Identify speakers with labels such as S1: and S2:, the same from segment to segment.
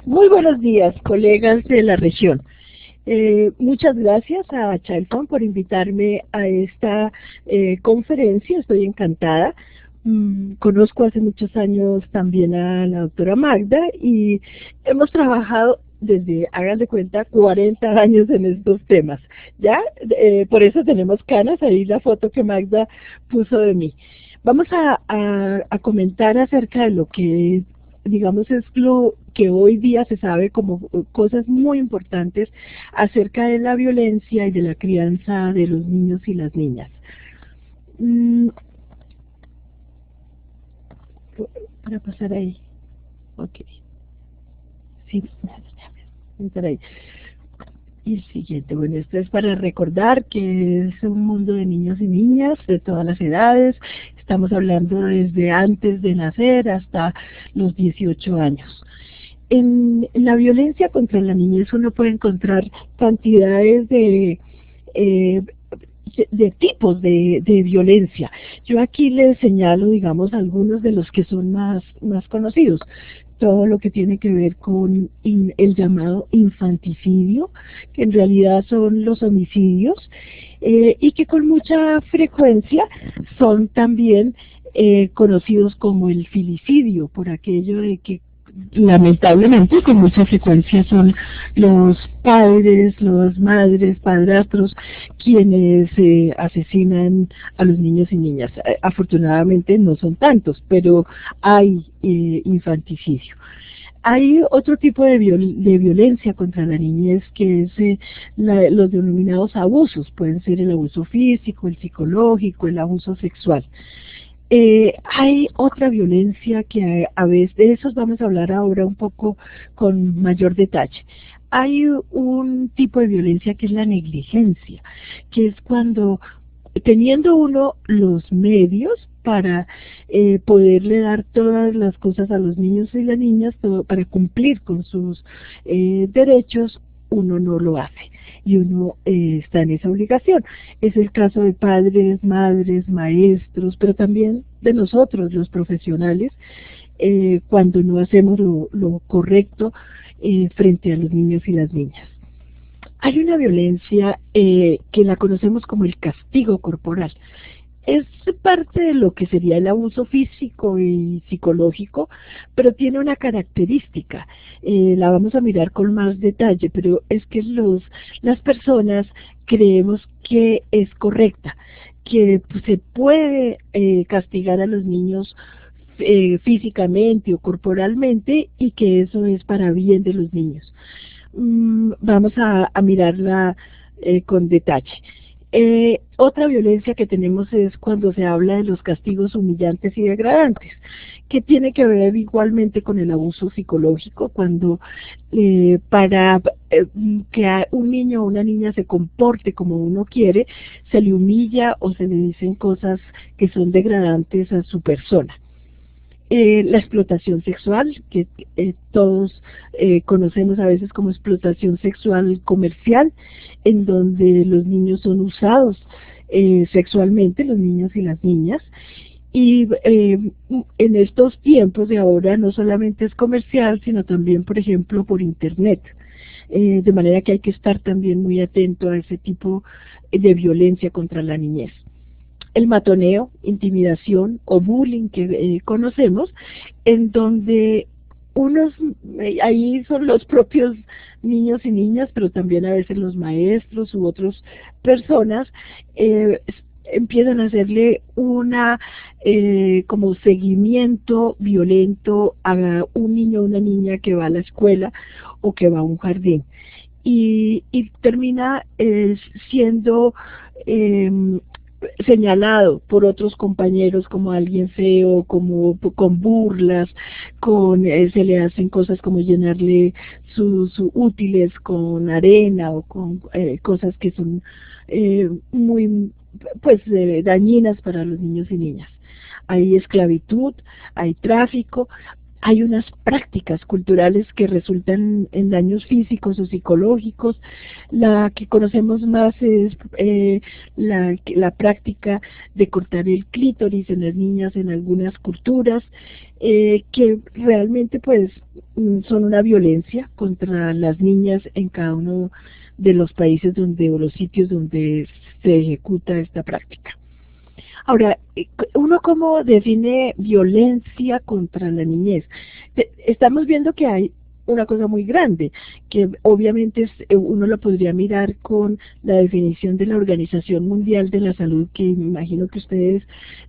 S1: Muy buenos días, colegas de la región. Muchas gracias a Chalfon por invitarme a esta conferencia. Estoy encantada. Conozco hace muchos años también a la doctora Magda y hemos trabajado desde, hagan de cuenta, 40 años en estos temas. ¿Ya? Por eso tenemos canas, ahí la foto que Magda puso de mí. Vamos a comentar acerca de lo que, digamos, es lo que hoy día se sabe como cosas muy importantes acerca de la violencia y de la crianza de los niños y las niñas. Para pasar ahí. Ok. Sí, entrar ahí. Y el siguiente, bueno, esto es para recordar que es un mundo de niños y niñas de todas las edades. Estamos hablando desde antes de nacer hasta los 18 años. En la violencia contra la niñez uno puede encontrar cantidades de tipos de violencia. Yo aquí les señalo, digamos, algunos de los que son más conocidos. Todo lo que tiene que ver con el llamado infanticidio, que en realidad son los homicidios, y que con mucha frecuencia son también conocidos como el filicidio, por aquello de que lamentablemente con mucha frecuencia son los padres, las madres, padrastros quienes asesinan a los niños y niñas. Afortunadamente no son tantos, pero hay infanticidio. Hay otro tipo de violencia contra la niñez que es los denominados abusos. Pueden ser el abuso físico, el psicológico, el abuso sexual. Hay otra violencia que a veces, de esos vamos a hablar ahora un poco con mayor detalle. Hay un tipo de violencia que es la negligencia, que es cuando teniendo uno los medios para poderle dar todas las cosas a los niños y las niñas, todo, para cumplir con sus derechos, uno no lo hace y uno está en esa obligación. Es el caso de padres, madres, maestros, pero también de nosotros, los profesionales, cuando no hacemos lo correcto frente a los niños y las niñas. Hay una violencia que la conocemos como el castigo corporal. Es parte de lo que sería el abuso físico y psicológico, pero tiene una característica, la vamos a mirar con más detalle, pero es que las personas creemos que es correcta, que se puede castigar a los niños físicamente o corporalmente y que eso es para bien de los niños. Vamos a mirarla con detalle. Otra violencia que tenemos es cuando se habla de los castigos humillantes y degradantes, que tiene que ver igualmente con el abuso psicológico, cuando para que un niño o una niña se comporte como uno quiere, se le humilla o se le dicen cosas que son degradantes a su persona. La explotación sexual, que todos conocemos a veces como explotación sexual comercial, en donde los niños son usados sexualmente, los niños y las niñas, y en estos tiempos de ahora no solamente es comercial, sino también, por ejemplo, por internet, de manera que hay que estar también muy atento a ese tipo de violencia contra la niñez. El matoneo, intimidación o bullying que conocemos, en donde ahí son los propios niños y niñas, pero también a veces los maestros u otras personas empiezan a hacerle como seguimiento violento a un niño o una niña que va a la escuela o que va a un jardín. Y termina siendo señalado por otros compañeros como alguien feo, como con burlas, se le hacen cosas como llenarle sus útiles con arena o con cosas que son muy dañinas para los niños y niñas. Hay esclavitud, hay tráfico, hay unas prácticas culturales que resultan en daños físicos o psicológicos. La que conocemos más es la práctica de cortar el clítoris en las niñas en algunas culturas, que realmente pues son una violencia contra las niñas en cada uno de los países donde o los sitios donde se ejecuta esta práctica. Ahora, ¿uno cómo define violencia contra la niñez? Estamos viendo que hay una cosa muy grande, que obviamente uno lo podría mirar con la definición de la Organización Mundial de la Salud, que me imagino que ustedes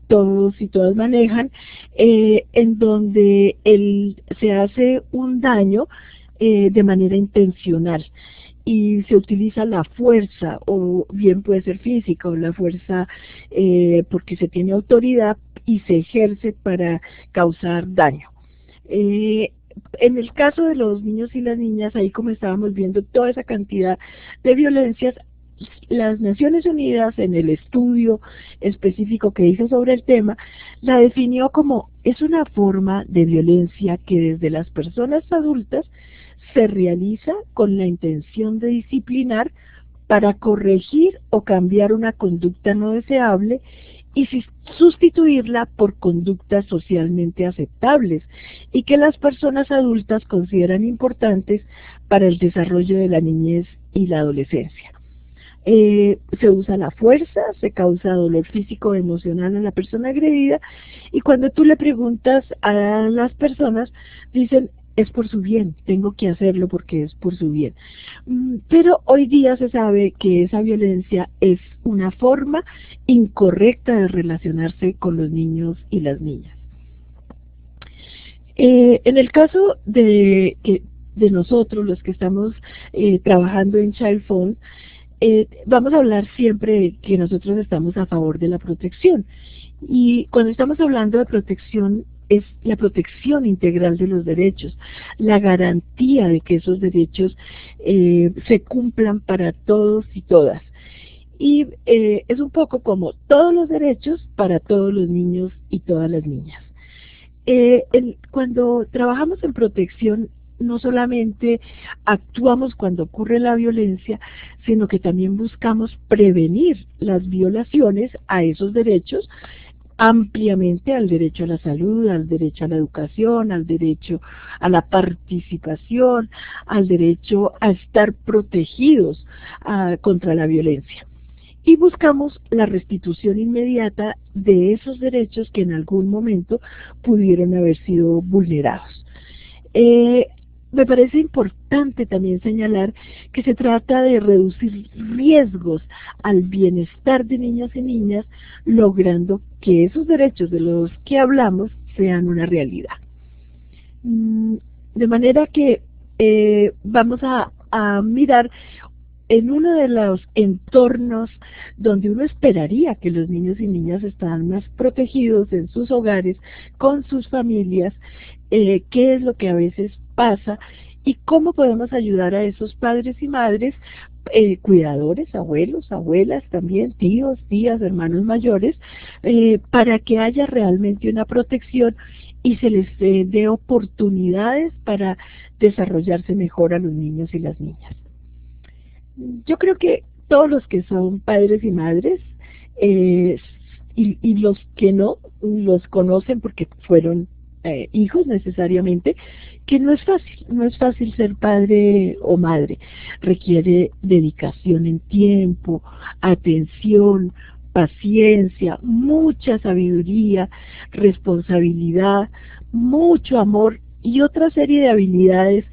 S1: todos y todas manejan, en donde se hace un daño de manera intencional, y se utiliza la fuerza, o bien puede ser física, o la fuerza porque se tiene autoridad y se ejerce para causar daño. En el caso de los niños y las niñas, ahí como estábamos viendo toda esa cantidad de violencias, las Naciones Unidas, en el estudio específico que hizo sobre el tema, la definió como es una forma de violencia que desde las personas adultas se realiza con la intención de disciplinar para corregir o cambiar una conducta no deseable y sustituirla por conductas socialmente aceptables y que las personas adultas consideran importantes para el desarrollo de la niñez y la adolescencia. Se usa la fuerza, se causa dolor físico o emocional a la persona agredida, y cuando tú le preguntas a las personas, dicen, es por su bien, tengo que hacerlo porque es por su bien. Pero hoy día se sabe que esa violencia es una forma incorrecta de relacionarse con los niños y las niñas. En el caso de nosotros, los que estamos trabajando en Child Fund, vamos a hablar siempre de que nosotros estamos a favor de la protección. Y cuando estamos hablando de protección, es la protección integral de los derechos, la garantía de que esos derechos se cumplan para todos y todas. Y es un poco como todos los derechos para todos los niños y todas las niñas. Cuando trabajamos en protección, no solamente actuamos cuando ocurre la violencia, sino que también buscamos prevenir las violaciones a esos derechos, ampliamente al derecho a la salud, al derecho a la educación, al derecho a la participación, al derecho a estar protegidos contra la violencia. Y buscamos la restitución inmediata de esos derechos que en algún momento pudieron haber sido vulnerados. Me parece importante también señalar que se trata de reducir riesgos al bienestar de niños y niñas, logrando que esos derechos de los que hablamos sean una realidad. De manera que vamos a mirar en uno de los entornos donde uno esperaría que los niños y niñas están más protegidos en sus hogares, con sus familias, qué es lo que a veces pasa y cómo podemos ayudar a esos padres y madres, cuidadores, abuelos, abuelas, también tíos, tías, hermanos mayores, para que haya realmente una protección y se les dé oportunidades para desarrollarse mejor a los niños y las niñas. Yo creo que todos los que son padres y madres y los que no, los conocen porque fueron hijos necesariamente, que no es fácil ser padre o madre. Requiere dedicación en tiempo, atención, paciencia, mucha sabiduría, responsabilidad, mucho amor y otra serie de habilidades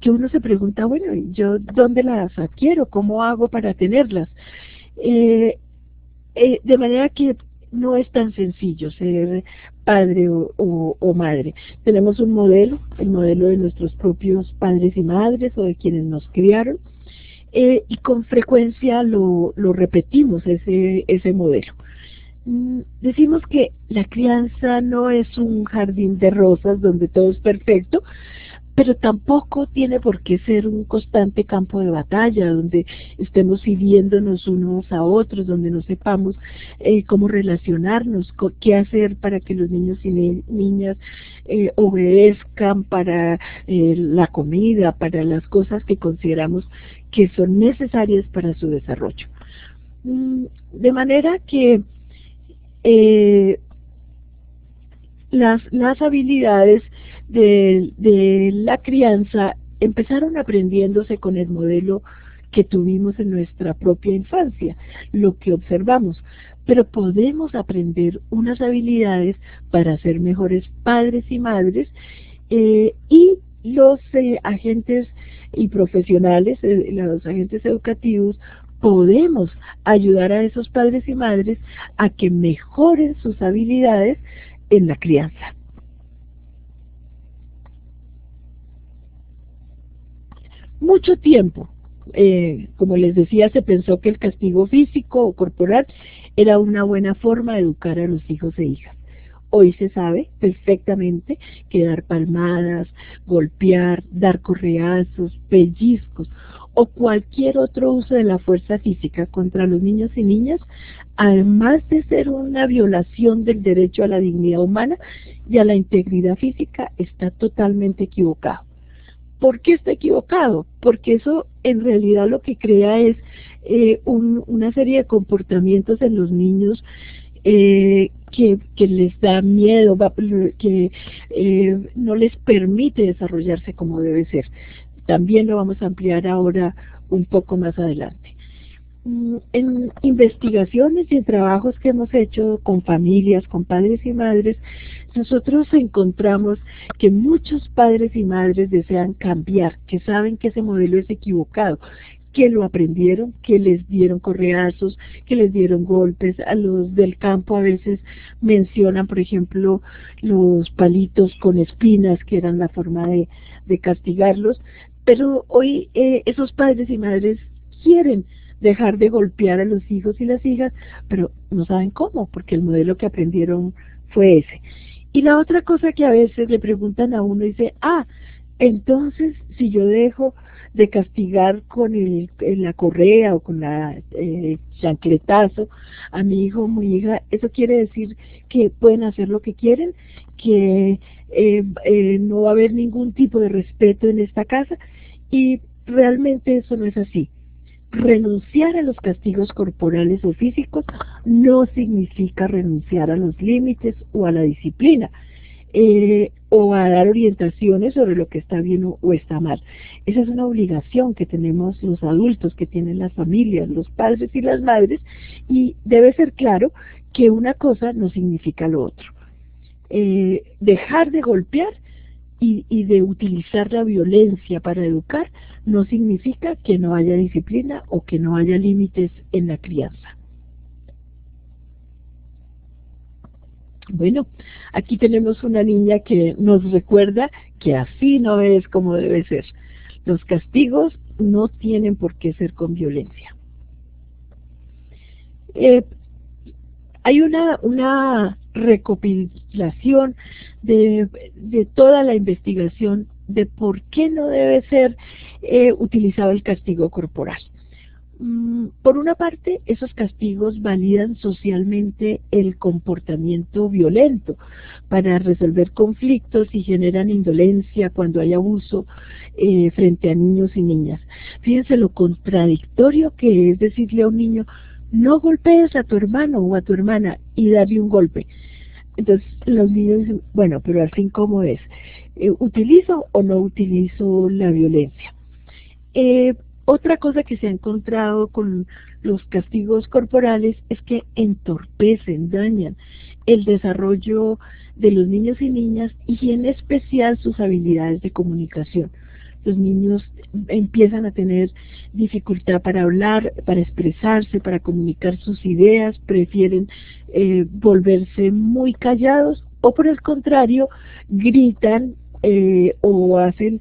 S1: que uno se pregunta, bueno, ¿yo dónde las adquiero? ¿Cómo hago para tenerlas? De manera que no es tan sencillo ser padre o madre. Tenemos un modelo, el modelo de nuestros propios padres y madres o de quienes nos criaron, y con frecuencia lo repetimos, ese modelo. Decimos que la crianza no es un jardín de rosas donde todo es perfecto, pero tampoco tiene por qué ser un constante campo de batalla donde estemos hiriéndonos unos a otros, donde no sepamos cómo relacionarnos, qué hacer para que los niños y niñas obedezcan para la comida, para las cosas que consideramos que son necesarias para su desarrollo. De manera que las habilidades de la crianza empezaron aprendiéndose con el modelo que tuvimos en nuestra propia infancia, lo que observamos, pero podemos aprender unas habilidades para ser mejores padres y madres, y los agentes y profesionales, los agentes educativos, podemos ayudar a esos padres y madres a que mejoren sus habilidades en la crianza. Mucho tiempo, como les decía, se pensó que el castigo físico o corporal era una buena forma de educar a los hijos e hijas. Hoy se sabe perfectamente que dar palmadas, golpear, dar correazos, pellizcos o cualquier otro uso de la fuerza física contra los niños y niñas, además de ser una violación del derecho a la dignidad humana y a la integridad física, está totalmente equivocado. ¿Por qué está equivocado? Porque eso en realidad lo que crea es una serie de comportamientos en los niños que les da miedo, que no les permite desarrollarse como debe ser. También lo vamos a ampliar ahora un poco más adelante. En investigaciones y en trabajos que hemos hecho con familias, con padres y madres, nosotros encontramos que muchos padres y madres desean cambiar, que saben que ese modelo es equivocado, que lo aprendieron, que les dieron correazos, que les dieron golpes. A los del campo a veces mencionan, por ejemplo, los palitos con espinas, que eran la forma de castigarlos, pero hoy esos padres y madres quieren dejar de golpear a los hijos y las hijas, pero no saben cómo, porque el modelo que aprendieron fue ese. Y la otra cosa que a veces le preguntan a uno, dice, entonces si yo dejo de castigar con la correa o con la chancletazo a mi hijo o mi hija, ¿eso quiere decir que pueden hacer lo que quieren? ¿Que no va a haber ningún tipo de respeto en esta casa? Y realmente eso no es así. Renunciar a los castigos corporales o físicos no significa renunciar a los límites o a la disciplina, o a dar orientaciones sobre lo que está bien o está mal. Esa es una obligación que tenemos los adultos, que tienen las familias, los padres y las madres, y debe ser claro que una cosa no significa lo otro. Dejar de golpear y de utilizar la violencia para educar no significa que no haya disciplina o que no haya límites en la crianza. Bueno, aquí tenemos una niña que nos recuerda que así no es como debe ser. Los castigos no tienen por qué ser con violencia. Hay una recopilación de toda la investigación de por qué no debe ser utilizado el castigo corporal. Por una parte, esos castigos validan socialmente el comportamiento violento para resolver conflictos y generan indolencia cuando hay abuso frente a niños y niñas. Fíjense lo contradictorio que es decirle a un niño, no golpees a tu hermano o a tu hermana y darle un golpe. Entonces los niños dicen, bueno, pero al fin, ¿cómo es? ¿Utilizo o no utilizo la violencia? Otra cosa que se ha encontrado con los castigos corporales es que entorpecen, dañan el desarrollo de los niños y niñas y en especial sus habilidades de comunicación. Los niños empiezan a tener dificultad para hablar, para expresarse, para comunicar sus ideas, prefieren volverse muy callados o por el contrario gritan o hacen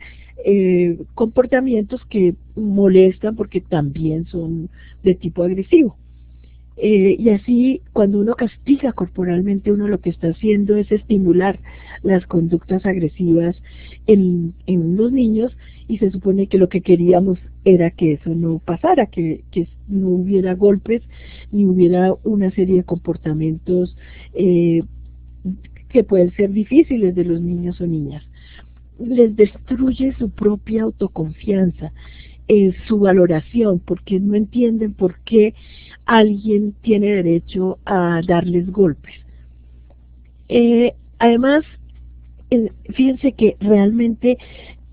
S1: comportamientos que molestan porque también son de tipo agresivo. Y así, cuando uno castiga corporalmente, uno lo que está haciendo es estimular las conductas agresivas en los niños, y se supone que lo que queríamos era que eso no pasara, que no hubiera golpes, ni hubiera una serie de comportamientos que pueden ser difíciles de los niños o niñas. Les destruye su propia autoconfianza, su valoración, porque no entienden por qué alguien tiene derecho a darles golpes. Además, fíjense que realmente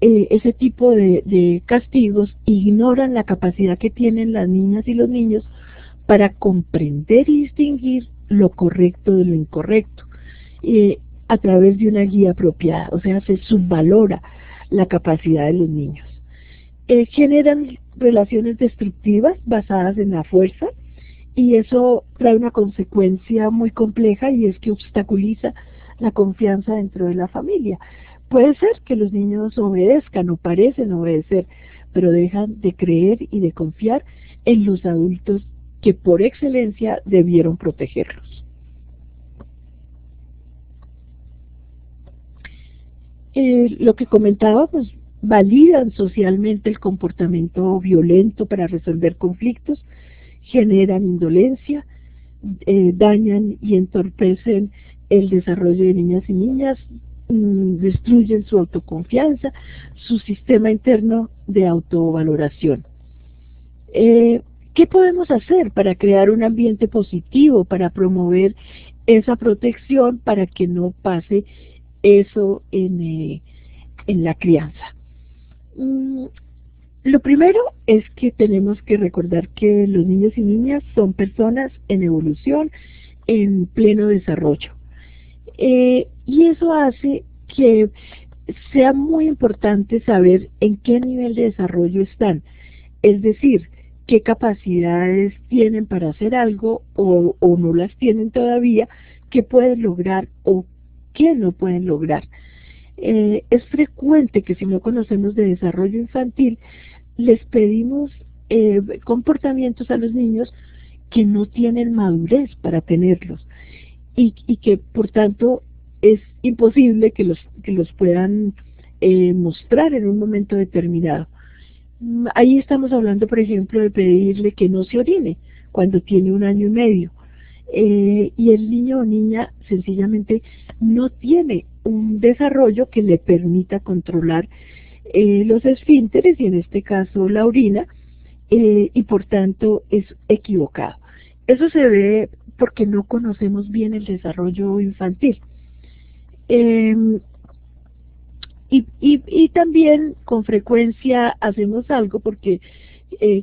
S1: ese tipo de castigos ignoran la capacidad que tienen las niñas y los niños para comprender y distinguir lo correcto de lo incorrecto a través de una guía apropiada. O sea, se subvalora la capacidad de los niños. Generan relaciones destructivas basadas en la fuerza, y eso trae una consecuencia muy compleja, y es que obstaculiza la confianza dentro de la familia. Puede ser que los niños obedezcan o parecen obedecer, pero dejan de creer y de confiar en los adultos que por excelencia debieron protegerlos. Lo que comentaba, pues validan socialmente el comportamiento violento para resolver conflictos, generan indolencia, dañan y entorpecen el desarrollo de niñas y niñas, destruyen su autoconfianza, su sistema interno de autovaloración. ¿Qué podemos hacer para crear un ambiente positivo, para promover esa protección, para que no pase eso en la crianza? Lo primero es que tenemos que recordar que los niños y niñas son personas en evolución, en pleno desarrollo. Y eso hace que sea muy importante saber en qué nivel de desarrollo están. Es decir, qué capacidades tienen para hacer algo o no las tienen todavía, qué pueden lograr o qué no pueden lograr. Es frecuente que si no conocemos de desarrollo infantil, les pedimos comportamientos a los niños que no tienen madurez para tenerlos, y que por tanto es imposible que los puedan mostrar en un momento determinado. Ahí estamos hablando, por ejemplo, de pedirle que no se orine cuando tiene 1 año y medio. Y el niño o niña sencillamente no tiene un desarrollo que le permita controlar los esfínteres, y en este caso la orina, y por tanto es equivocado. Eso se ve porque no conocemos bien el desarrollo infantil. Y también con frecuencia hacemos algo porque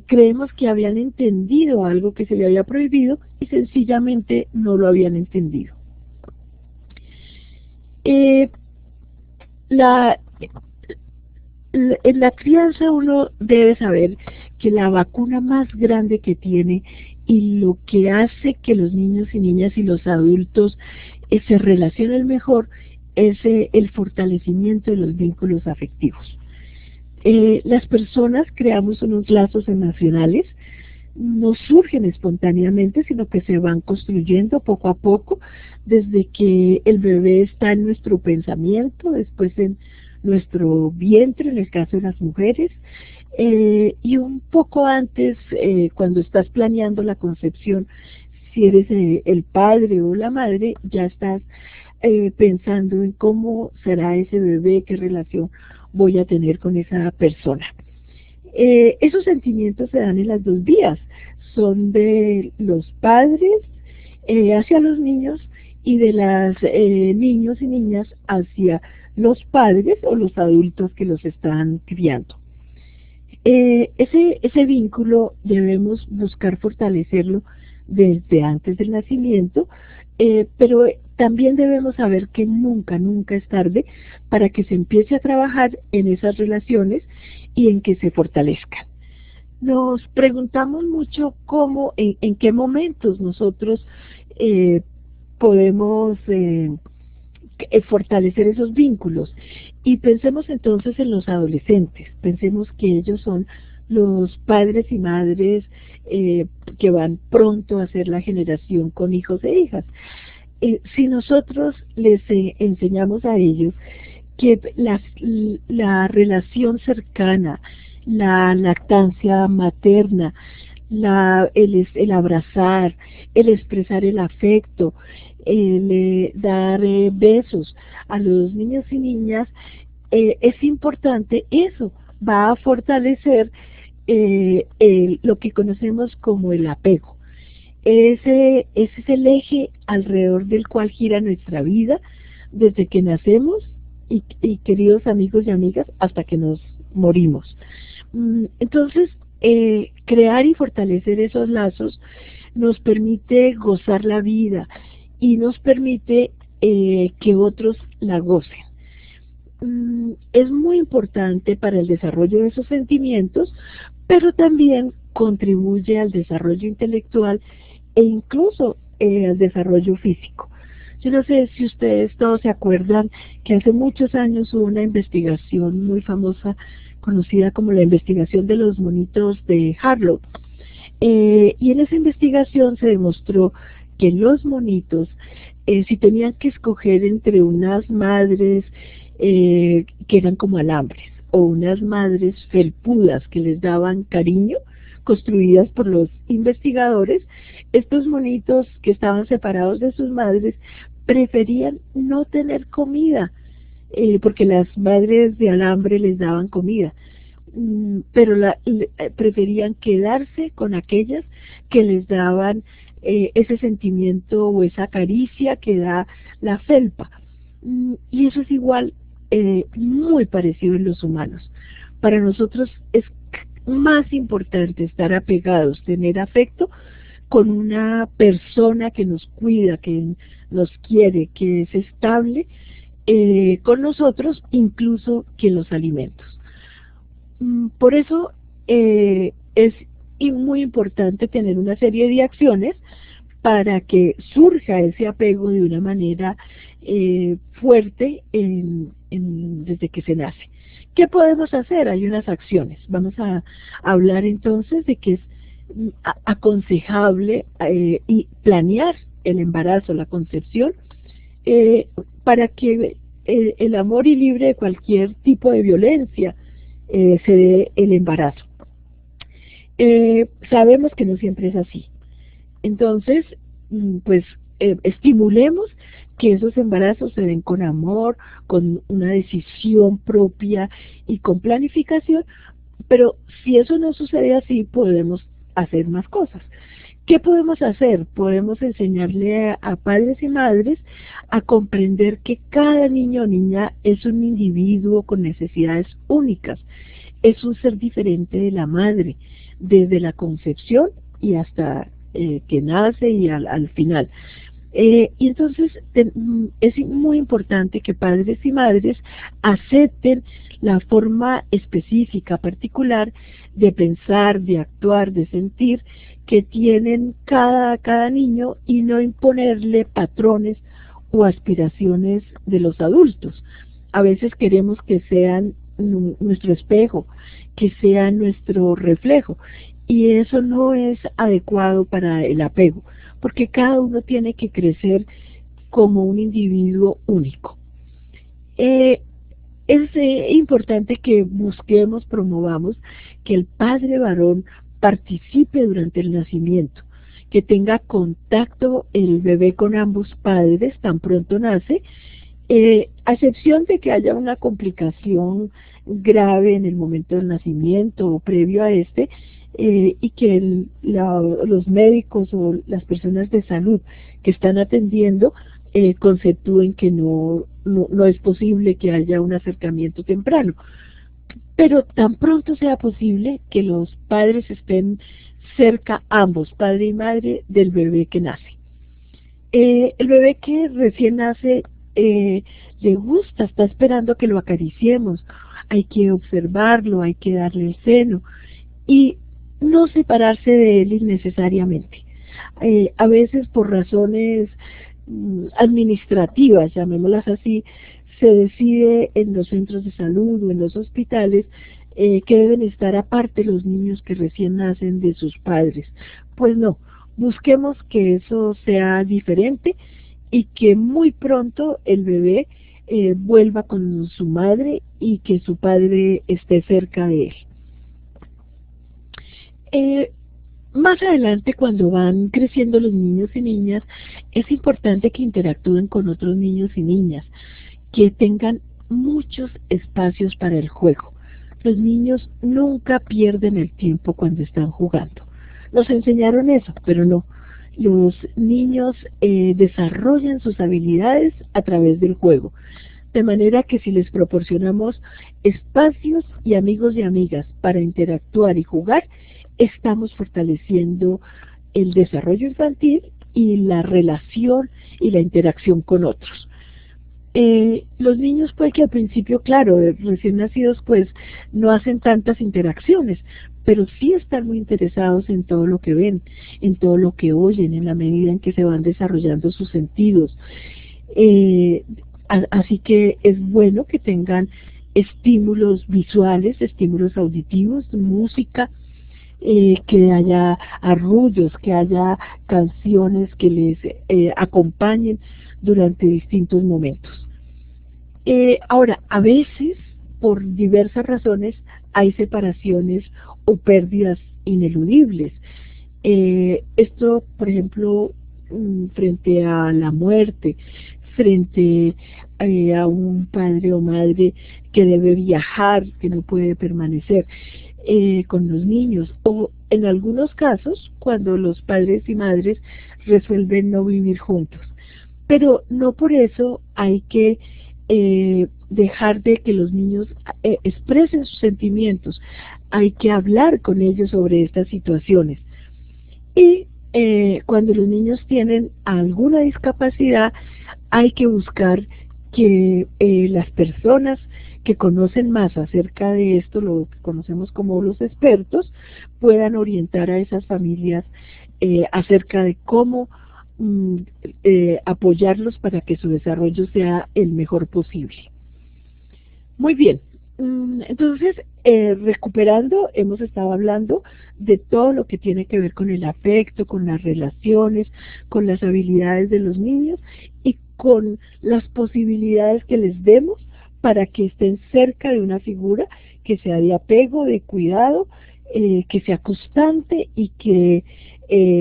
S1: creemos que habían entendido algo que se le había prohibido y sencillamente no lo habían entendido. En la crianza uno debe saber que la vacuna más grande que tiene, y lo que hace que los niños y niñas y los adultos se relacionen mejor, es el fortalecimiento de los vínculos afectivos. Las personas creamos unos lazos emocionales, no surgen espontáneamente, sino que se van construyendo poco a poco, desde que el bebé está en nuestro pensamiento, después en nuestro vientre, en el caso de las mujeres, y un poco antes, cuando estás planeando la concepción, si eres el padre o la madre, ya estás pensando en cómo será ese bebé, qué relación voy a tener con esa persona. Esos sentimientos se dan en las dos vías, son de los padres hacia los niños, y de las niños y niñas hacia los padres o los adultos que los están criando. Ese vínculo debemos buscar fortalecerlo desde antes del nacimiento, pero también debemos saber que nunca es tarde para que se empiece a trabajar en esas relaciones y en que se fortalezcan. Nos preguntamos mucho cómo, en qué momentos nosotros podemos fortalecer esos vínculos, y pensemos entonces en los adolescentes. Pensemos que ellos son los padres y madres que van pronto a ser la generación con hijos e hijas. Si nosotros les enseñamos a ellos que la relación cercana, la lactancia materna, el abrazar, el expresar el afecto, el dar besos a los niños y niñas, es importante. Eso va a fortalecer lo que conocemos como el apego. Ese es el eje alrededor del cual gira nuestra vida desde que nacemos y queridos amigos y amigas, hasta que nos morimos. Entonces, crear y fortalecer esos lazos nos permite gozar la vida y nos permite que otros la gocen. Es muy importante para el desarrollo de esos sentimientos, pero también contribuye al desarrollo intelectual e incluso al desarrollo físico. Yo no sé si ustedes todos se acuerdan que hace muchos años hubo una investigación muy famosa, conocida como la investigación de los monitos de Harlow. Y en esa investigación se demostró que los monitos, si tenían que escoger entre unas madres que eran como alambres o unas madres felpudas que les daban cariño, construidas por los investigadores, estos monitos que estaban separados de sus madres preferían no tener comida, porque las madres de alambre les daban comida, pero preferían quedarse con aquellas que les daban ese sentimiento o esa caricia que da la felpa. Y eso es igual, muy parecido en los humanos. Para nosotros es más importante estar apegados, tener afecto con una persona que nos cuida, que nos quiere, que es estable con nosotros, incluso que los alimentos. Por eso es muy importante tener una serie de acciones para que surja ese apego de una manera fuerte desde que se nace. ¿Qué podemos hacer? Hay unas acciones. Vamos a hablar entonces de que es aconsejable y planear el embarazo, la concepción, para que el amor y libre de cualquier tipo de violencia se dé el embarazo. Sabemos que no siempre es así. Entonces, pues estimulemos que esos embarazos se den con amor, con una decisión propia y con planificación, pero si eso no sucede así, podemos hacer más cosas. ¿Qué podemos hacer? Podemos enseñarle a padres y madres a comprender que cada niño o niña es un individuo con necesidades únicas, es un ser diferente de la madre, desde la concepción y hasta que nace y al final. Y entonces es muy importante que padres y madres acepten la forma específica, particular, de pensar, de actuar, de sentir que tienen cada niño y no imponerle patrones o aspiraciones de los adultos. A veces queremos que sean nuestro espejo, que sean nuestro reflejo, y eso no es adecuado para el apego, porque cada uno tiene que crecer como un individuo único. Es importante que busquemos, promovamos que el padre varón participe durante el nacimiento, que tenga contacto el bebé con ambos padres tan pronto nace, a excepción de que haya una complicación grave en el momento del nacimiento o previo a este, y que los médicos o las personas de salud que están atendiendo conceptúen que no es posible que haya un acercamiento temprano. Pero tan pronto sea posible que los padres estén cerca, ambos, padre y madre, del bebé que nace. El bebé que recién nace le gusta, está esperando que lo acariciemos, hay que observarlo, hay que darle el seno y no separarse de él innecesariamente. A veces por razones administrativas, llamémoslas así, se decide en los centros de salud o en los hospitales que deben estar aparte los niños que recién nacen de sus padres. Pues no, busquemos que eso sea diferente y que muy pronto el bebé vuelva con su madre y que su padre esté cerca de él. Más adelante, cuando van creciendo los niños y niñas, es importante que interactúen con otros niños y niñas, que tengan muchos espacios para el juego. Los niños nunca pierden el tiempo cuando están jugando. Nos enseñaron eso, pero no. Los niños desarrollan sus habilidades a través del juego. De manera que si les proporcionamos espacios y amigos y amigas para interactuar y jugar, estamos fortaleciendo el desarrollo infantil y la relación y la interacción con otros. Los niños puede que al principio, claro, recién nacidos, pues no hacen tantas interacciones, pero sí están muy interesados en todo lo que ven, en todo lo que oyen, en la medida en que se van desarrollando sus sentidos. Así que es bueno que tengan estímulos visuales, estímulos auditivos, música, que haya arrullos, que haya canciones que les acompañen durante distintos momentos. Ahora, a veces, por diversas razones, hay separaciones o pérdidas ineludibles. Esto, por ejemplo, frente a la muerte, frente a un padre o madre que debe viajar, que no puede permanecer con los niños, o en algunos casos cuando los padres y madres resuelven no vivir juntos. Pero no por eso hay que dejar de que los niños expresen sus sentimientos. Hay que hablar con ellos sobre estas situaciones. Y cuando los niños tienen alguna discapacidad, hay que buscar que las personas que conocen más acerca de esto, lo que conocemos como los expertos, puedan orientar a esas familias acerca de cómo apoyarlos para que su desarrollo sea el mejor posible. Muy bien, entonces recuperando, hemos estado hablando de todo lo que tiene que ver con el afecto, con las relaciones, con las habilidades de los niños y con las posibilidades que les demos para que estén cerca de una figura que sea de apego, de cuidado, que sea constante y que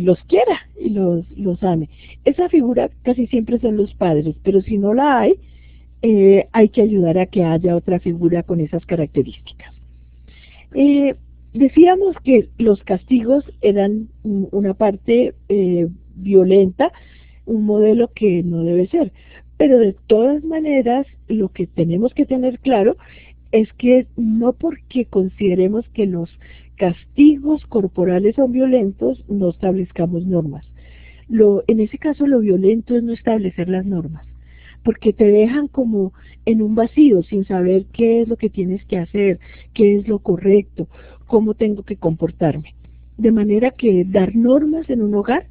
S1: los quiera y los ame. Esa figura casi siempre son los padres, pero si no la hay que ayudar a que haya otra figura con esas características. Decíamos que los castigos eran una parte violenta, un modelo que no debe ser, pero de todas maneras lo que tenemos que tener claro es que no porque consideremos que los castigos corporales son violentos, no establezcamos normas. En ese caso lo violento es no establecer las normas, porque te dejan como en un vacío, sin saber qué es lo que tienes que hacer, qué es lo correcto, cómo tengo que comportarme. De manera que dar normas en un hogar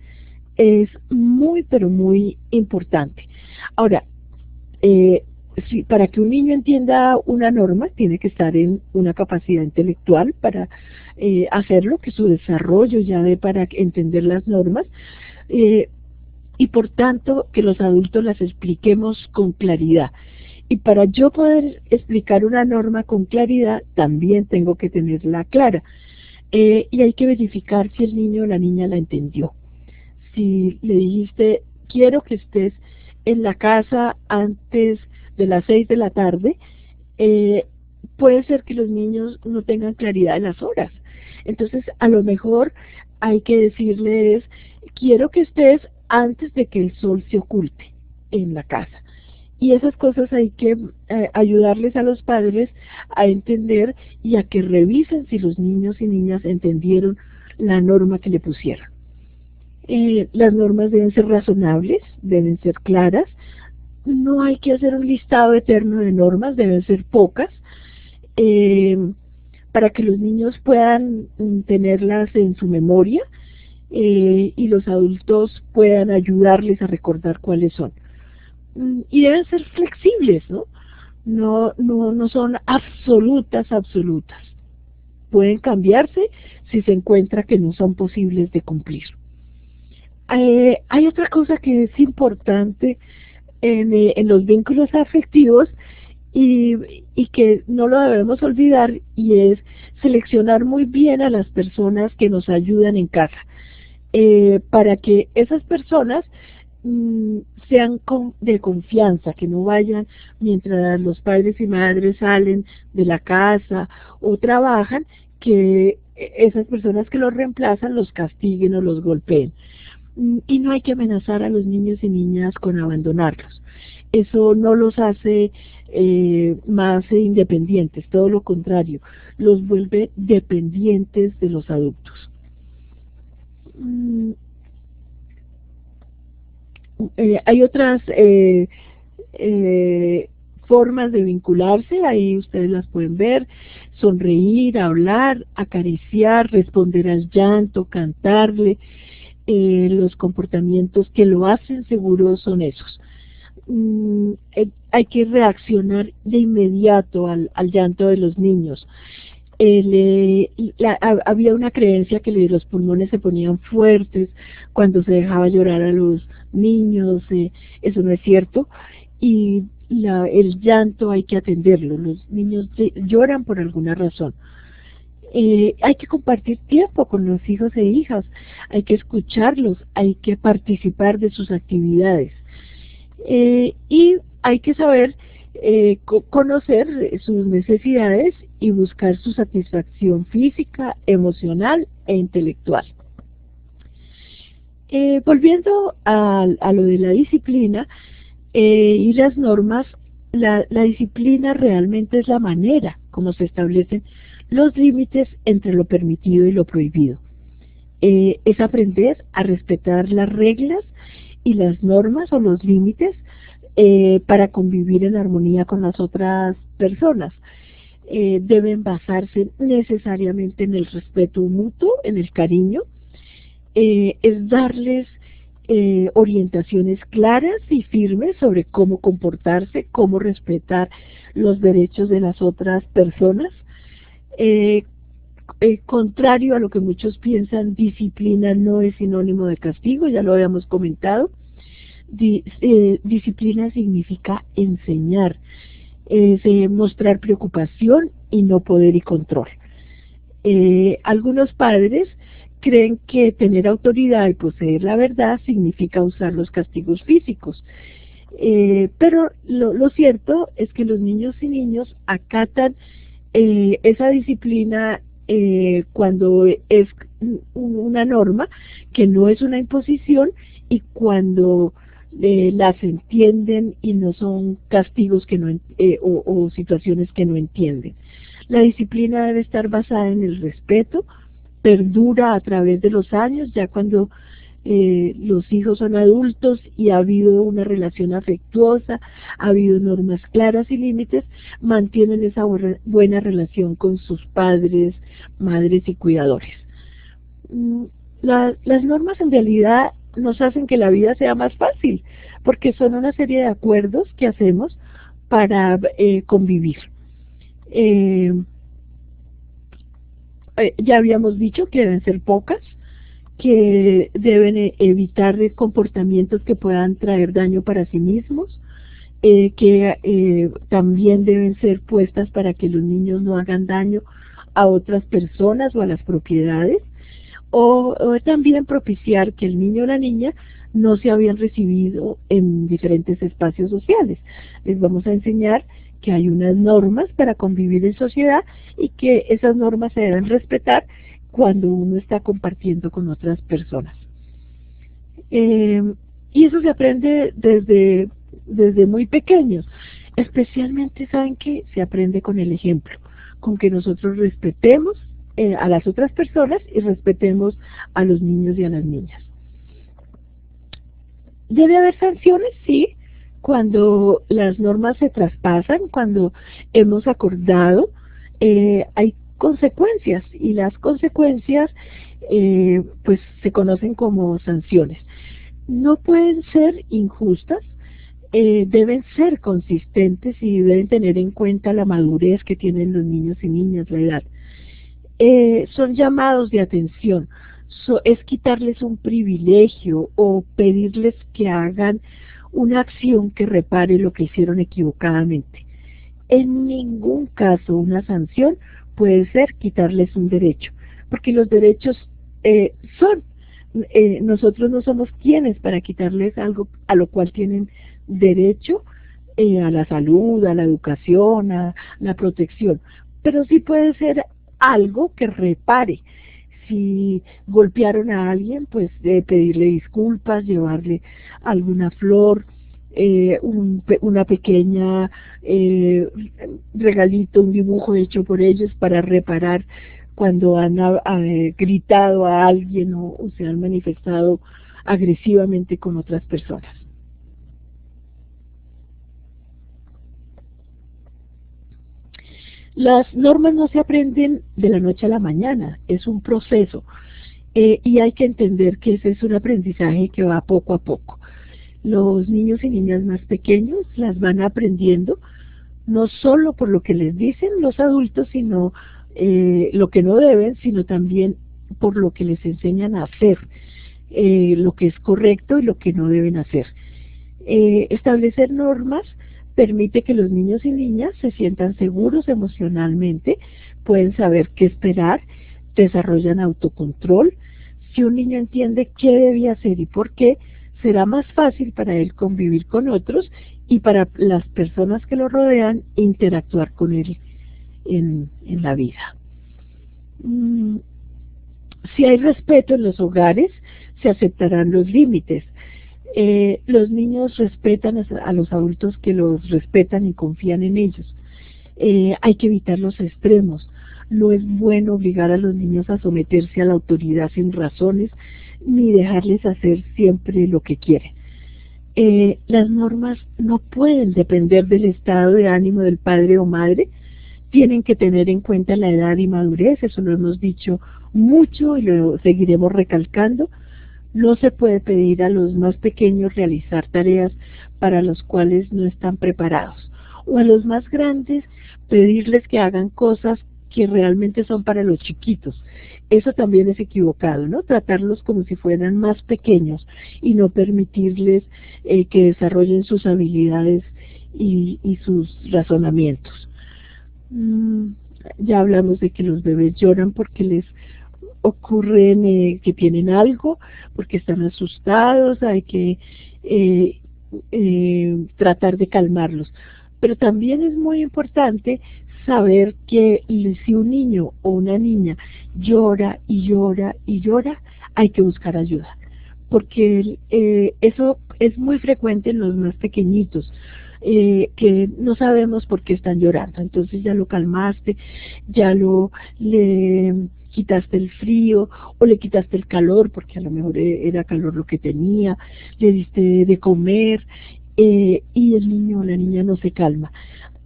S1: es muy, pero muy importante. Ahora, para que un niño entienda una norma, tiene que estar en una capacidad intelectual para hacerlo, que su desarrollo ya dé para entender las normas, y por tanto que los adultos las expliquemos con claridad. Y para yo poder explicar una norma con claridad, también tengo que tenerla clara. Y hay que verificar si el niño o la niña la entendió. Si le dijiste, quiero que estés en la casa antes de las 6 de la tarde, puede ser que los niños no tengan claridad en las horas. Entonces, a lo mejor hay que decirles, quiero que estés antes de que el sol se oculte en la casa. Y esas cosas hay que ayudarles a los padres a entender y a que revisen si los niños y niñas entendieron la norma que le pusieron. Las normas deben ser razonables, deben ser claras. No hay que hacer un listado eterno de normas, deben ser pocas, para que los niños puedan tenerlas en su memoria y los adultos puedan ayudarles a recordar cuáles son. Y deben ser flexibles, ¿no? No son absolutas. pueden cambiarse si se encuentra que no son posibles de cumplir. Hay otra cosa que es importante en los vínculos afectivos y que no lo debemos olvidar, y es seleccionar muy bien a las personas que nos ayudan en casa, para que esas personas sean de confianza, que no vayan mientras los padres y madres salen de la casa o trabajan, que esas personas que los reemplazan los castiguen o los golpeen. Y no hay que amenazar a los niños y niñas con abandonarlos. Eso no los hace más independientes, todo lo contrario, los vuelve dependientes de los adultos. Hay otras formas de vincularse, ahí ustedes las pueden ver: sonreír, hablar, acariciar, responder al llanto, cantarle. Los comportamientos que lo hacen seguro son esos. Hay que reaccionar de inmediato al llanto de los niños. Había una creencia que los pulmones se ponían fuertes cuando se dejaba llorar a los niños. Eso no es cierto, y el llanto hay que atenderlo. Los niños lloran por alguna razón. Hay que compartir tiempo con los hijos e hijas, hay que escucharlos, hay que participar de sus actividades, y hay que saber conocer sus necesidades y buscar su satisfacción física, emocional e intelectual. Volviendo a lo de la disciplina y las normas, la disciplina realmente es la manera como se establecen los límites entre lo permitido y lo prohibido. Es aprender a respetar las reglas y las normas o los límites para convivir en armonía con las otras personas. Deben basarse necesariamente en el respeto mutuo, en el cariño. Es darles orientaciones claras y firmes sobre cómo comportarse, cómo respetar los derechos de las otras personas. Contrario a lo que muchos piensan, disciplina no es sinónimo de castigo, ya lo habíamos comentado. Disciplina significa enseñar, mostrar preocupación y no poder y control. Algunos padres creen que tener autoridad y poseer la verdad significa usar los castigos físicos, pero lo cierto es que los niños y niños acatan esa disciplina cuando es una norma, que no es una imposición, y cuando las entienden y no son castigos que no o situaciones que no entienden. La disciplina debe estar basada en el respeto, perdura a través de los años, ya cuando los hijos son adultos y ha habido una relación afectuosa, ha habido normas claras y límites, mantienen esa buena relación con sus padres, madres y cuidadores. Las normas en realidad nos hacen que la vida sea más fácil, porque son una serie de acuerdos que hacemos para convivir. Ya habíamos dicho que deben ser pocas, que deben evitar comportamientos que puedan traer daño para sí mismos, que también deben ser puestas para que los niños no hagan daño a otras personas o a las propiedades, o también propiciar que el niño o la niña no se habían recibido en diferentes espacios sociales. Les vamos a enseñar que hay unas normas para convivir en sociedad y que esas normas se deben respetar cuando uno está compartiendo con otras personas. Y eso se aprende desde muy pequeños. Especialmente, ¿saben qué? Se aprende con el ejemplo, con que nosotros respetemos a las otras personas y respetemos a los niños y a las niñas. ¿Debe haber sanciones? Sí, cuando las normas se traspasan, cuando hemos acordado, hay consecuencias, y las consecuencias pues se conocen como sanciones. No pueden ser injustas, deben ser consistentes y deben tener en cuenta la madurez que tienen los niños y niñas, la edad. son llamados de atención, es quitarles un privilegio o pedirles que hagan una acción que repare lo que hicieron equivocadamente. En ningún caso una sanción puede ser quitarles un derecho, porque los derechos son, nosotros no somos quienes para quitarles algo a lo cual tienen derecho, a la salud, a la educación, a la protección, pero sí puede ser algo que repare. Si golpearon a alguien, pues pedirle disculpas, llevarle alguna flor, una pequeña regalito, un dibujo hecho por ellos para reparar cuando han gritado a alguien o se han manifestado agresivamente con otras personas. Las normas no se aprenden de la noche a la mañana, es un proceso, y hay que entender que ese es un aprendizaje que va poco a poco. Los niños y niñas más pequeños las van aprendiendo no solo por lo que les dicen los adultos, sino lo que no deben, sino también por lo que les enseñan a hacer, lo que es correcto y lo que no deben hacer. Establecer normas permite que los niños y niñas se sientan seguros emocionalmente, pueden saber qué esperar, desarrollan autocontrol. Si un niño entiende qué debe hacer y por qué, será más fácil para él convivir con otros y para las personas que lo rodean interactuar con él en la vida. Si hay respeto en los hogares, se aceptarán los límites. Los niños respetan a los adultos que los respetan y confían en ellos. Hay que evitar los extremos. No es bueno obligar a los niños a someterse a la autoridad sin razones, ni dejarles hacer siempre lo que quieren. Las normas no pueden depender del estado de ánimo del padre o madre, tienen que tener en cuenta la edad y madurez, eso lo hemos dicho mucho y lo seguiremos recalcando. No se puede pedir a los más pequeños realizar tareas para las cuales no están preparados, o a los más grandes pedirles que hagan cosas que realmente son para los chiquitos. Eso también es equivocado, ¿no? Tratarlos como si fueran más pequeños y no permitirles que desarrollen sus habilidades y sus razonamientos. Ya hablamos de que los bebés lloran porque les ocurren que tienen algo, porque están asustados, hay que tratar de calmarlos. Pero también es muy importante saber que si un niño o una niña llora y llora y llora, hay que buscar ayuda, porque eso es muy frecuente en los más pequeñitos, que no sabemos por qué están llorando. Entonces ya lo calmaste, ya le quitaste el frío o le quitaste el calor, porque a lo mejor era calor lo que tenía, le diste de comer, y el niño o la niña no se calma.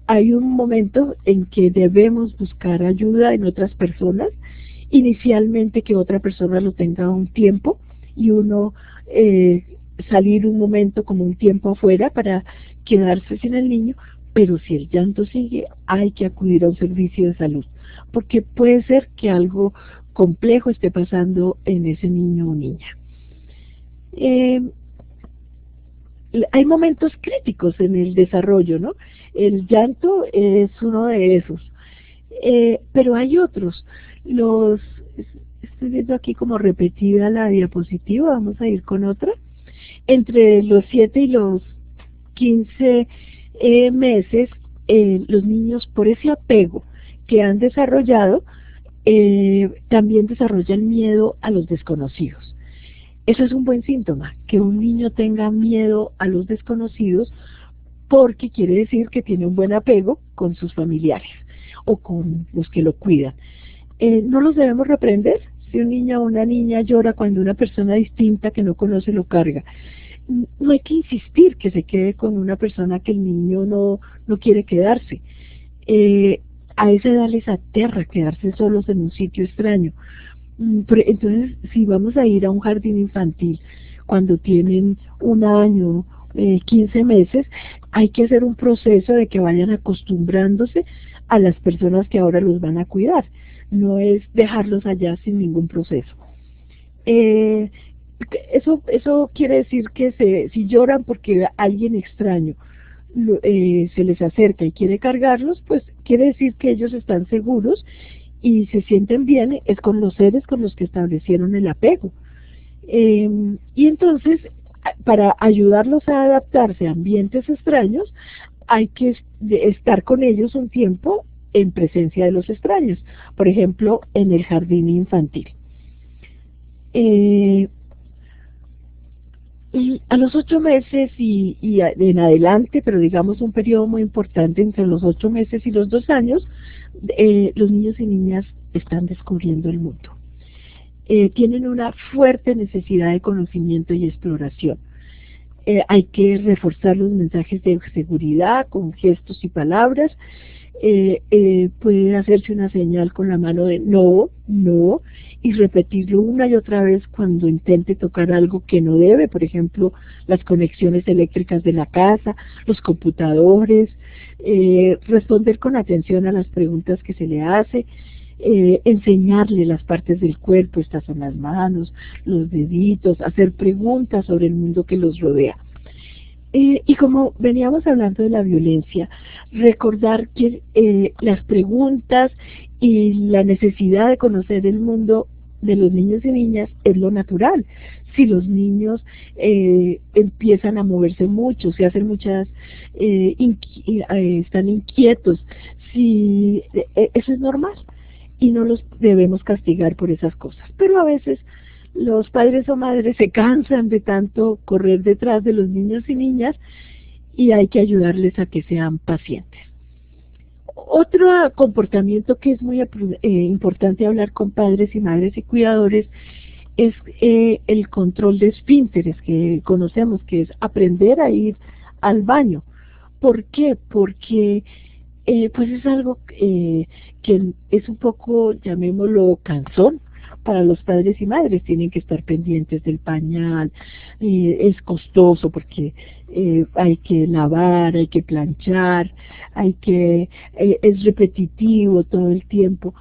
S1: Hay un momento en que debemos buscar ayuda en otras personas, inicialmente que otra persona lo tenga un tiempo y uno salir un momento como un tiempo afuera para quedarse sin el niño, pero si el llanto sigue, hay que acudir a un servicio de salud, porque puede ser que algo complejo esté pasando en ese niño o niña. Hay momentos críticos en el desarrollo, ¿no? El llanto es uno de esos, pero hay otros. Estoy viendo aquí como repetida la diapositiva, vamos a ir con otra. Entre los 7 y los 15 meses, los niños, por ese apego que han desarrollado, también desarrollan miedo a los desconocidos. Eso es un buen síntoma, que un niño tenga miedo a los desconocidos, porque quiere decir que tiene un buen apego con sus familiares o con los que lo cuidan. No los debemos reprender. Si un niño o una niña llora cuando una persona distinta que no conoce lo carga, no hay que insistir que se quede con una persona que el niño no quiere quedarse. A esa edad les aterra quedarse solos en un sitio extraño. Entonces, si vamos a ir a un jardín infantil cuando tienen 1 año, 15 meses, hay que hacer un proceso de que vayan acostumbrándose a las personas que ahora los van a cuidar. no es dejarlos allá sin ningún proceso. Eso quiere decir que si lloran porque alguien extraño se les acerca y quiere cargarlos, pues quiere decir que ellos están seguros y se sienten bien, es con los seres con los que establecieron el apego. Y entonces, para ayudarlos a adaptarse a ambientes extraños, hay que estar con ellos un tiempo en presencia de los extraños, por ejemplo, en el jardín infantil. Y a los 8 meses y en adelante, pero digamos un periodo muy importante entre los 8 meses y los 2 años, los niños y niñas están descubriendo el mundo. Tienen una fuerte necesidad de conocimiento y exploración. Hay que reforzar los mensajes de seguridad con gestos y palabras. Puede hacerse una señal con la mano de no, no, y repetirlo una y otra vez cuando intente tocar algo que no debe, por ejemplo, las conexiones eléctricas de la casa, los computadores, responder con atención a las preguntas que se le hace, enseñarle las partes del cuerpo, estas son las manos, los deditos, hacer preguntas sobre el mundo que los rodea. Y como veníamos hablando de la violencia, recordar que las preguntas y la necesidad de conocer el mundo de los niños y niñas es lo natural. Si los niños empiezan a moverse mucho, se hacen muchas, están inquietos, eso es normal y no los debemos castigar por esas cosas. Pero a veces los padres o madres se cansan de tanto correr detrás de los niños y niñas y hay que ayudarles a que sean pacientes. Otro comportamiento que es muy importante hablar con padres y madres y cuidadores es el control de esfínteres, que conocemos que es aprender a ir al baño. ¿Por qué? Porque pues es algo que es un poco, llamémoslo, cansón para los padres y madres. Tienen que estar pendientes del pañal, es costoso porque hay que lavar, hay que planchar, es repetitivo todo el tiempo,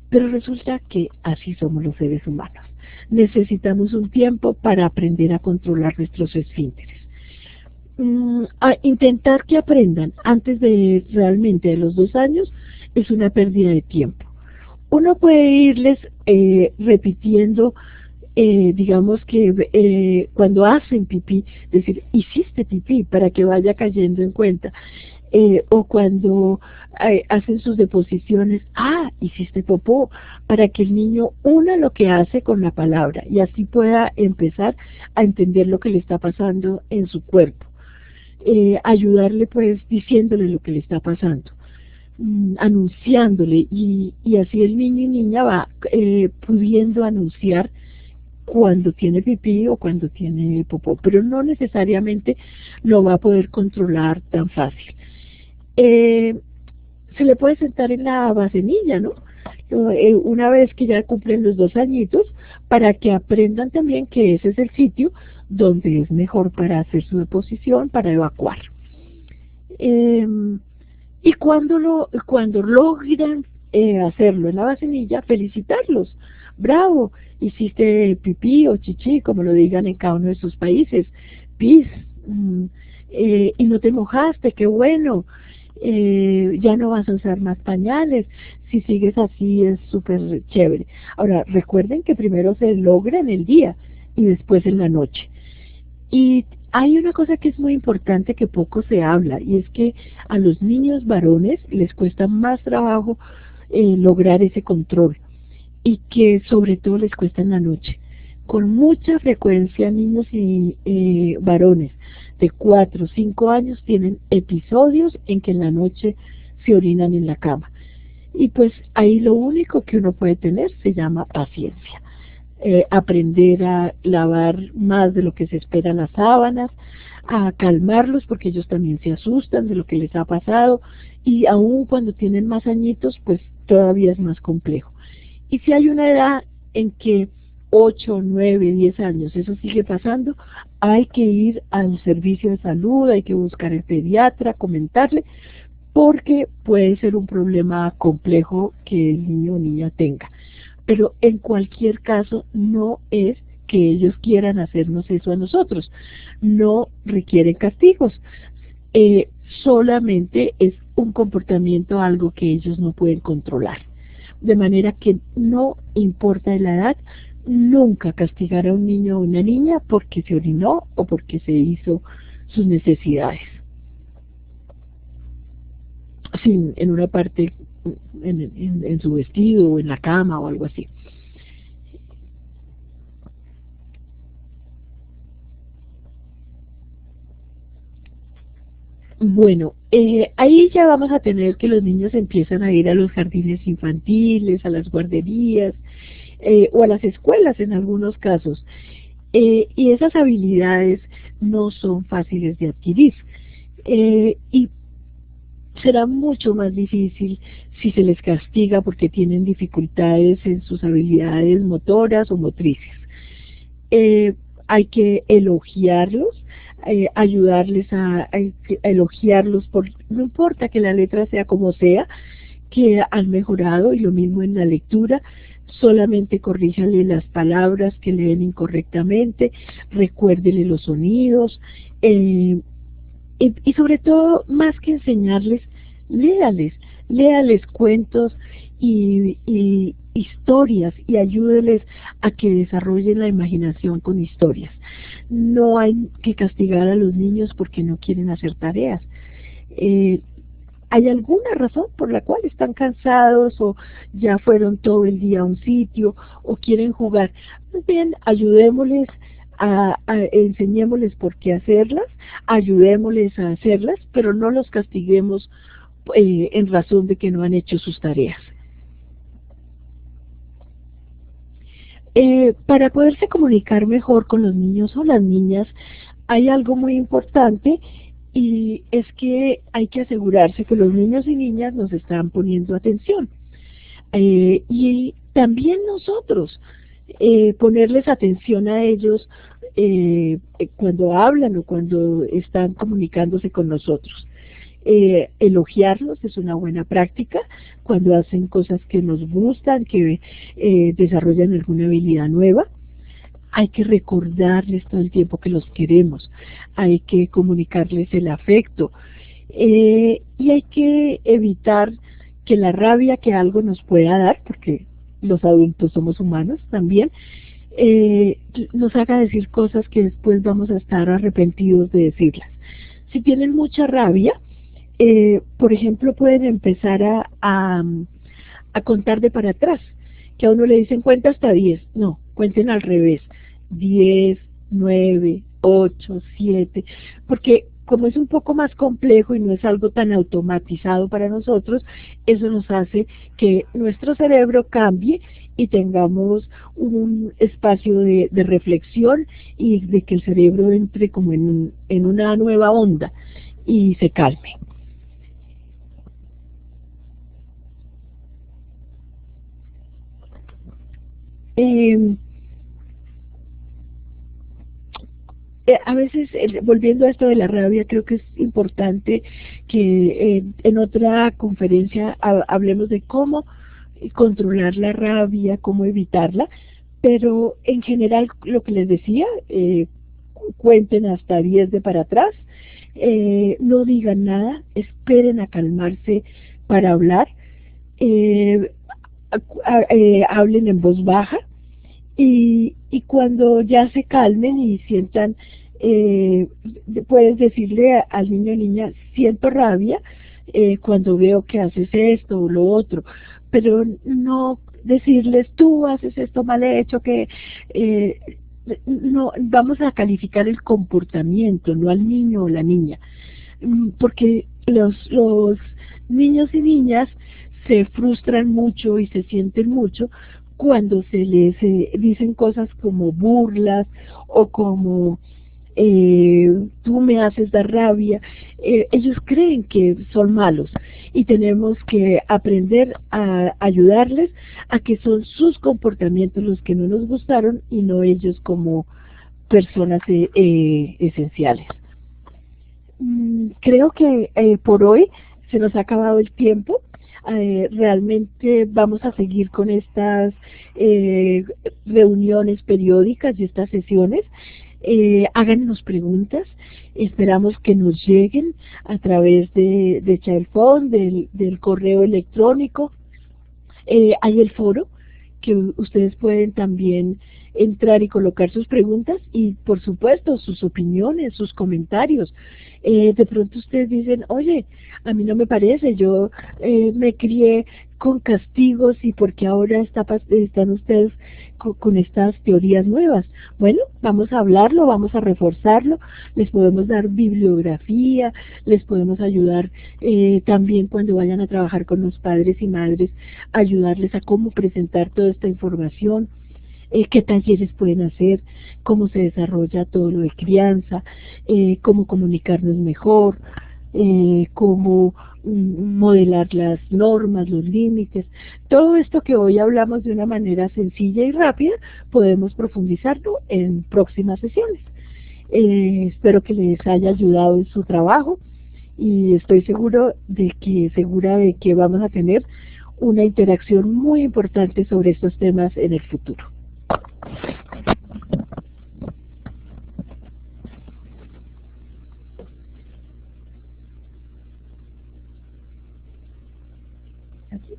S1: pero resulta que así somos los seres humanos. Necesitamos un tiempo para aprender a controlar nuestros esfínteres. A intentar que aprendan antes de realmente de los 2 años es una pérdida de tiempo. Uno puede irles repitiendo, digamos que cuando hacen pipí, decir, hiciste pipí, para que vaya cayendo en cuenta. O cuando hacen sus deposiciones, hiciste popó, para que el niño una lo que hace con la palabra y así pueda empezar a entender lo que le está pasando en su cuerpo. Ayudarle pues diciéndole lo que le está pasando, anunciándole y así el niño y niña va pudiendo anunciar cuando tiene pipí o cuando tiene popó, pero no necesariamente lo va a poder controlar tan fácil. Se le puede sentar en la vasenilla, ¿no? Una vez que ya cumplen los 2 añitos, para que aprendan también que ese es el sitio donde es mejor para hacer su deposición, para evacuar. Y cuando logran hacerlo en la vasenilla, felicitarlos. Bravo, hiciste pipí o chichi, como lo digan en cada uno de sus países. Pis, y no te mojaste, qué bueno. Ya no vas a usar más pañales. Si sigues así es súper chévere. Ahora, recuerden que primero se logra en el día y después en la noche. Y hay una cosa que es muy importante que poco se habla, y es que a los niños varones les cuesta más trabajo lograr ese control, y que sobre todo les cuesta en la noche. Con mucha frecuencia niños y varones de 4 o 5 años tienen episodios en que en la noche se orinan en la cama. Y pues ahí lo único que uno puede tener se llama paciencia. Aprender a lavar más de lo que se espera las sábanas, a calmarlos porque ellos también se asustan de lo que les ha pasado, y aún cuando tienen más añitos pues todavía es más complejo. Y si hay una edad en que 8, 9, 10 años eso sigue pasando, hay que ir al servicio de salud, hay que buscar al pediatra, comentarle, porque puede ser un problema complejo que el niño o niña tenga. Pero en cualquier caso no es que ellos quieran hacernos eso a nosotros, no requieren castigos, solamente es un comportamiento, algo que ellos no pueden controlar. De manera que no importa la edad, nunca castigar a un niño o una niña porque se orinó o porque se hizo sus necesidades. Sin, en una parte, en su vestido o en la cama o algo así. Bueno, ahí ya vamos a tener que los niños empiezan a ir a los jardines infantiles, a las guarderías o a las escuelas en algunos casos. Y esas habilidades no son fáciles de adquirir. Y será mucho más difícil si se les castiga porque tienen dificultades en sus habilidades motoras o motrices. Hay que elogiarlos, ayudarles a elogiarlos, no importa que la letra sea como sea, que han mejorado, y lo mismo en la lectura, solamente corríjale las palabras que leen incorrectamente, recuérdele los sonidos, y sobre todo, más que enseñarles, léales cuentos y historias, y ayúdeles a que desarrollen la imaginación con historias. No hay que castigar a los niños porque no quieren hacer tareas. ¿Hay alguna razón por la cual están cansados o ya fueron todo el día a un sitio o quieren jugar? Pues bien, ayudémosles, enseñémosles por qué hacerlas, ayudémosles a hacerlas, pero no los castiguemos en razón de que no han hecho sus tareas. Para poderse comunicar mejor con los niños o las niñas, hay algo muy importante, y es que hay que asegurarse que los niños y niñas nos están poniendo atención. Y también nosotros, ponerles atención a ellos cuando hablan o cuando están comunicándose con nosotros. Elogiarlos es una buena práctica cuando hacen cosas que nos gustan, que desarrollan alguna habilidad nueva. Hay que recordarles todo el tiempo que los queremos, hay que comunicarles el afecto, y hay que evitar que la rabia que algo nos pueda dar, porque los adultos somos humanos también, nos haga decir cosas que después vamos a estar arrepentidos de decirlas. Si tienen mucha rabia, por ejemplo, pueden empezar a contar de para atrás, que a uno le dicen cuenta hasta 10, no, cuenten al revés, 10, 9, 8, 7, porque como es un poco más complejo y no es algo tan automatizado para nosotros, eso nos hace que nuestro cerebro cambie y tengamos un espacio de reflexión, y de que el cerebro entre como en una nueva onda y se calme. Eh, a veces, volviendo a esto de la rabia, creo que es importante que en otra conferencia hablemos de cómo controlar la rabia, cómo evitarla, pero en general lo que les decía, cuenten hasta 10 de para atrás, no digan nada, esperen a calmarse para hablar, eh, hablen en voz baja, y cuando ya se calmen y sientan, eh, puedes decirle al niño o niña, siento rabia cuando veo que haces esto o lo otro, pero no decirles, tú haces esto mal hecho, que no vamos a calificar el comportamiento, no al niño o la niña, porque los niños y niñas se frustran mucho y se sienten mucho cuando se les dicen cosas como burlas o como tú me haces dar rabia. Ellos creen que son malos, y tenemos que aprender a ayudarles a que son sus comportamientos los que no nos gustaron y no ellos como personas esenciales. Creo que por hoy se nos ha acabado el tiempo. Realmente vamos a seguir con estas reuniones periódicas y estas sesiones. Háganos preguntas, esperamos que nos lleguen a través de Chalfón, del correo electrónico. Hay el foro que ustedes pueden también entrar y colocar sus preguntas y por supuesto sus opiniones, sus comentarios. De pronto ustedes dicen, oye, a mí no me parece, yo me crié con castigos y porque ahora están ustedes con estas teorías nuevas. Bueno, vamos a hablarlo, vamos a reforzarlo, les podemos dar bibliografía, les podemos ayudar también cuando vayan a trabajar con los padres y madres, ayudarles a cómo presentar toda esta información, qué talleres pueden hacer, cómo se desarrolla todo lo de crianza, cómo comunicarnos mejor, cómo modelar las normas, los límites. Todo esto que hoy hablamos de una manera sencilla y rápida, podemos profundizarlo en próximas sesiones. Espero que les haya ayudado en su trabajo y estoy segura de que vamos a tener una interacción muy importante sobre estos temas en el futuro. Aquí.